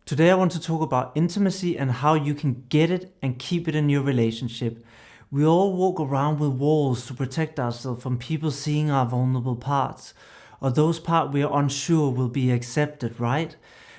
Today, I want to talk about intimacy and how you can get it and keep it in your relationship. We all walk around with walls to protect ourselves from people seeing our vulnerable parts, or those parts we are unsure will be accepted, right?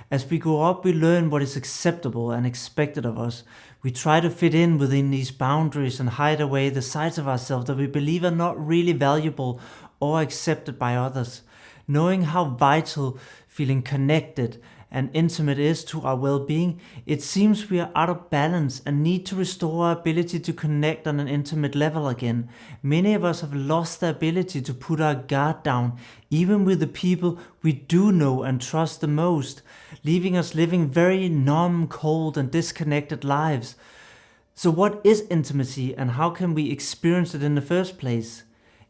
As we grow up, we learn what is acceptable and expected of us. We try to fit in within these boundaries and hide away the sides of ourselves that we believe are not really valuable or accepted by others. Knowing how vital feeling connected and intimate is to our well being, it seems we are out of balance and need to restore our ability to connect on an intimate level again. Many of us have lost the ability to put our guard down, even with the people we do know and trust the most, leaving us living very numb, cold, and disconnected lives. So, what is intimacy and how can we experience it in the first place?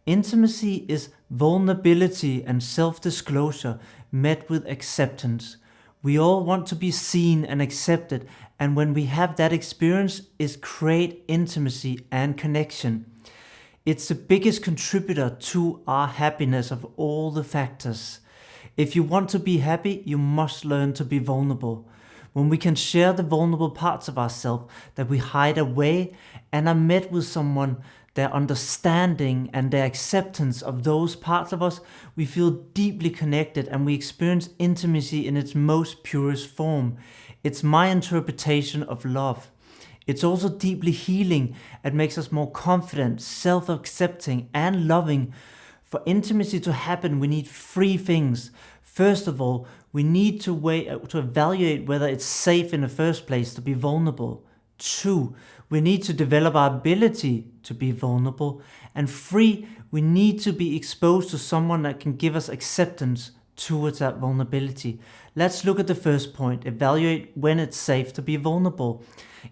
Intimacy is vulnerability and self disclosure met with acceptance. We all want to be seen and accepted, and when we have that experience, is create intimacy and connection. It's the biggest contributor to our happiness of all the factors. If you want to be happy, you must learn to be vulnerable. When we can share the vulnerable parts of ourselves that we hide away and are met with someone, their understanding and their acceptance of those parts of us, we feel deeply connected and we experience intimacy in its most purest form. It's my interpretation of love. It's also deeply healing and makes us more confident, self accepting, and loving. For intimacy to happen, we need three things. First of all, we need to evaluate whether it's safe in the first place to be vulnerable. Two, we need to develop our ability to be vulnerable. And three, we need to be exposed to someone that can give us acceptance towards that vulnerability. Let's look at the first point, evaluate when it's safe to be vulnerable.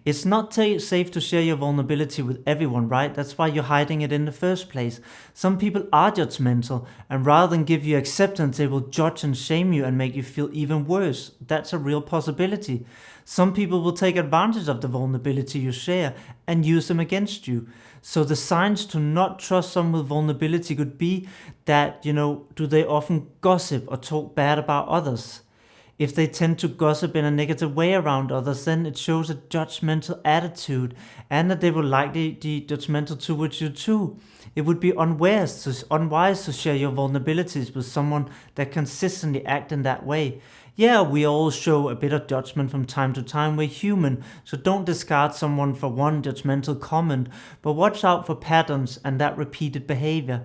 It's not safe to share your vulnerability with everyone, right? That's why you're hiding it in the first place. Some people are judgmental, and rather than give you acceptance, they will judge and shame you and make you feel even worse. That's a real possibility. Some people will take advantage of the vulnerability you share and use them against you. So the signs to not trust someone with vulnerability could be that, do they often gossip or talk bad about others? If they tend to gossip in a negative way around others, then it shows a judgmental attitude and that they will likely be judgmental towards you too. It would be unwise to share your vulnerabilities with someone that consistently act in that way. Yeah, we all show a bit of judgment from time to time. We're human, so don't discard someone for one judgmental comment, but watch out for patterns and that repeated behavior.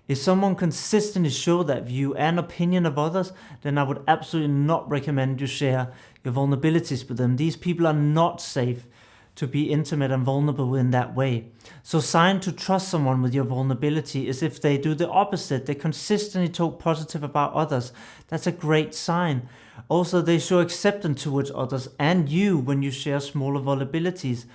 If someone consistently show that view and opinion of others, then I would absolutely not recommend you share your vulnerabilities with them. These people are not safe to be intimate and vulnerable in that way. So sign to trust someone with your vulnerability is if they do the opposite. They consistently talk positive about others. That's a great sign. Also, they show acceptance towards others and you when you share smaller vulnerabilities.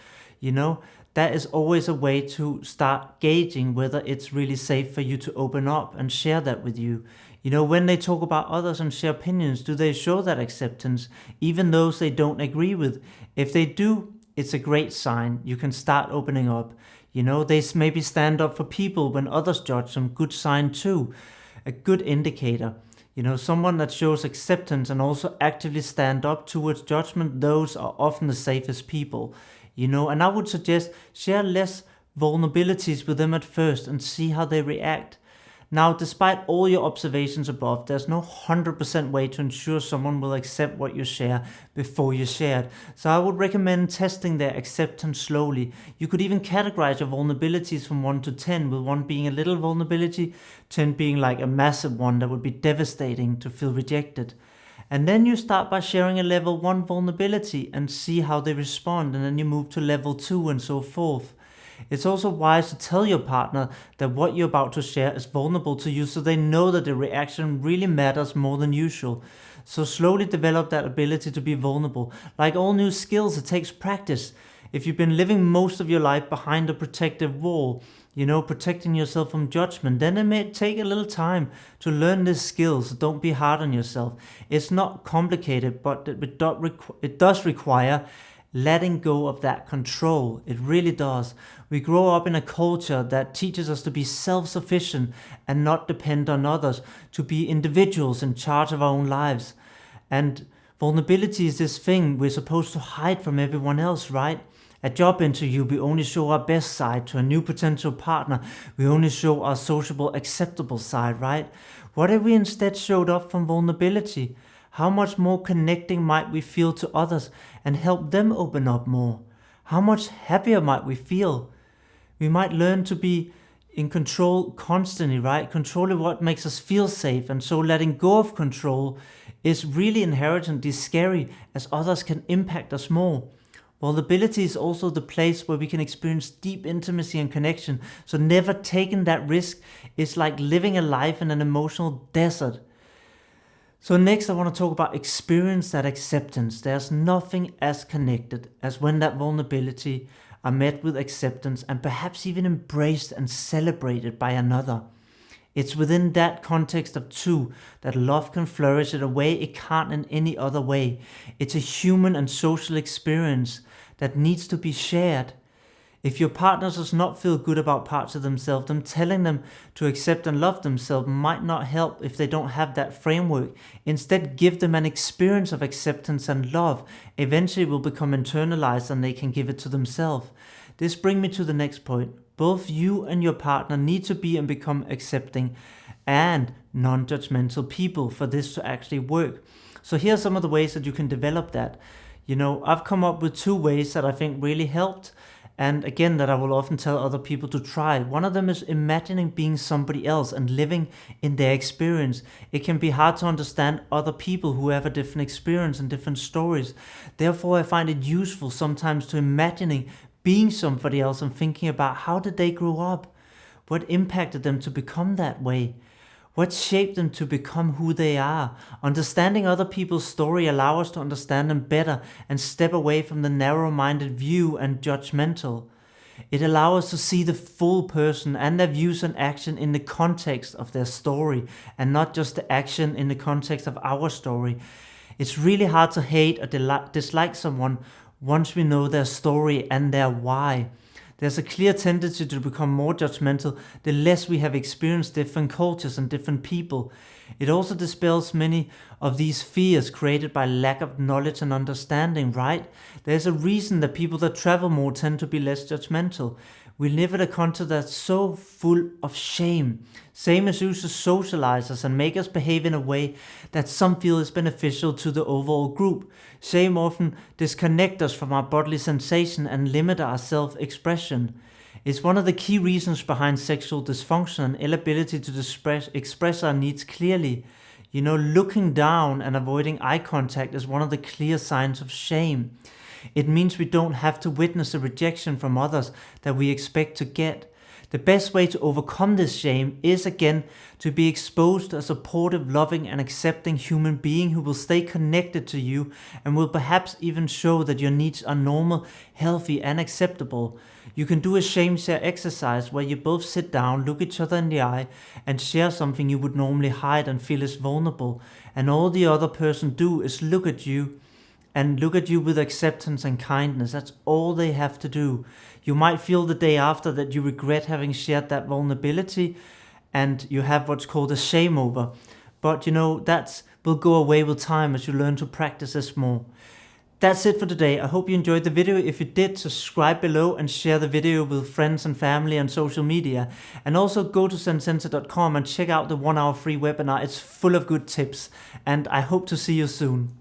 That is always a way to start gauging whether it's really safe for you to open up and share that with you. When they talk about others and share opinions, do they show that acceptance, even those they don't agree with? If they do, it's a great sign. You can start opening up. They maybe stand up for people when others judge them. Good sign too. A good indicator. Someone that shows acceptance and also actively stand up towards judgment, those are often the safest people. And I would suggest share less vulnerabilities with them at first and see how they react. Now, despite all your observations above, there's no 100% way to ensure someone will accept what you share before you share it. So I would recommend testing their acceptance slowly. You could even categorize your vulnerabilities from 1 to 10, with 1 being a little vulnerability, 10 being like a massive one that would be devastating to feel rejected. And then you start by sharing a level 1 vulnerability and see how they respond, and then you move to level 2 and so forth. It's also wise to tell your partner that what you're about to share is vulnerable to you so they know that the reaction really matters more than usual. So slowly develop that ability to be vulnerable. Like all new skills, it takes practice. If you've been living most of your life behind a protective wall, protecting yourself from judgment, then it may take a little time to learn these skills. Don't be hard on yourself. It's not complicated, but it does require letting go of that control. It really does. We grow up in a culture that teaches us to be self-sufficient and not depend on others, to be individuals in charge of our own lives. And Vulnerability is this thing we're supposed to hide from everyone else, right? At job interview, we only show our best side. To a new potential partner, we only show our sociable, acceptable side, right? What if we instead showed up from vulnerability? How much more connecting might we feel to others and help them open up more? How much happier might we feel? We might learn to be in control constantly, right? Controlling what makes us feel safe, and so letting go of control is really inherently scary, as others can impact us more. Vulnerability is also the place where we can experience deep intimacy and connection, so never taking that risk is like living a life in an emotional desert. So next I want to talk about experience that acceptance. There's nothing as connected as when that vulnerability are met with acceptance and perhaps even embraced and celebrated by another. It's within that context of two that love can flourish in a way it can't in any other way. It's a human and social experience that needs to be shared. If your partner does not feel good about parts of themselves, then telling them to accept and love themselves might not help if they don't have that framework. Instead, give them an experience of acceptance and love. Eventually it will become internalized and they can give it to themselves. This brings me to the next point. Both you and your partner need to be and become accepting and non-judgmental people for this to actually work. So here are some of the ways that you can develop that. I've come up with 2 ways that I think really helped, and again that I will often tell other people to try. One of them is imagining being somebody else and living in their experience. It can be hard to understand other people who have a different experience and different stories. Therefore, I find it useful sometimes to imagining being somebody else and thinking about how did they grow up? What impacted them to become that way? What shaped them to become who they are? Understanding other people's story allows us to understand them better and step away from the narrow-minded view and judgmental. It allows us to see the full person and their views and action in the context of their story and not just the action in the context of our story. It's really hard to hate or dislike someone once we know their story and their why. There's a clear tendency to become more judgmental the less we have experienced different cultures and different people. It also dispels many of these fears created by lack of knowledge and understanding, right? There's a reason that people that travel more tend to be less judgmental. We live in a culture that's so full of shame. Shame is used to socialize us and make us behave in a way that some feel is beneficial to the overall group. Shame often disconnects us from our bodily sensation and limit our self-expression. It's one of the key reasons behind sexual dysfunction and inability to express our needs clearly. Looking down and avoiding eye contact is one of the clear signs of shame. It means we don't have to witness a rejection from others that we expect to get. The best way to overcome this shame is again to be exposed to a supportive, loving and accepting human being who will stay connected to you and will perhaps even show that your needs are normal, healthy and acceptable. You can do a shame share exercise where you both sit down, look each other in the eye and share something you would normally hide and feel is vulnerable, and all the other person do is look at you with acceptance and kindness. That's all they have to do. You might feel the day after that you regret having shared that vulnerability and you have what's called a shame over. But that will go away with time as you learn to practice this more. That's it for today. I hope you enjoyed the video. If you did, subscribe below and share the video with friends and family on social media. And also go to zencentre.com and check out the 1-hour free webinar. It's full of good tips and I hope to see you soon.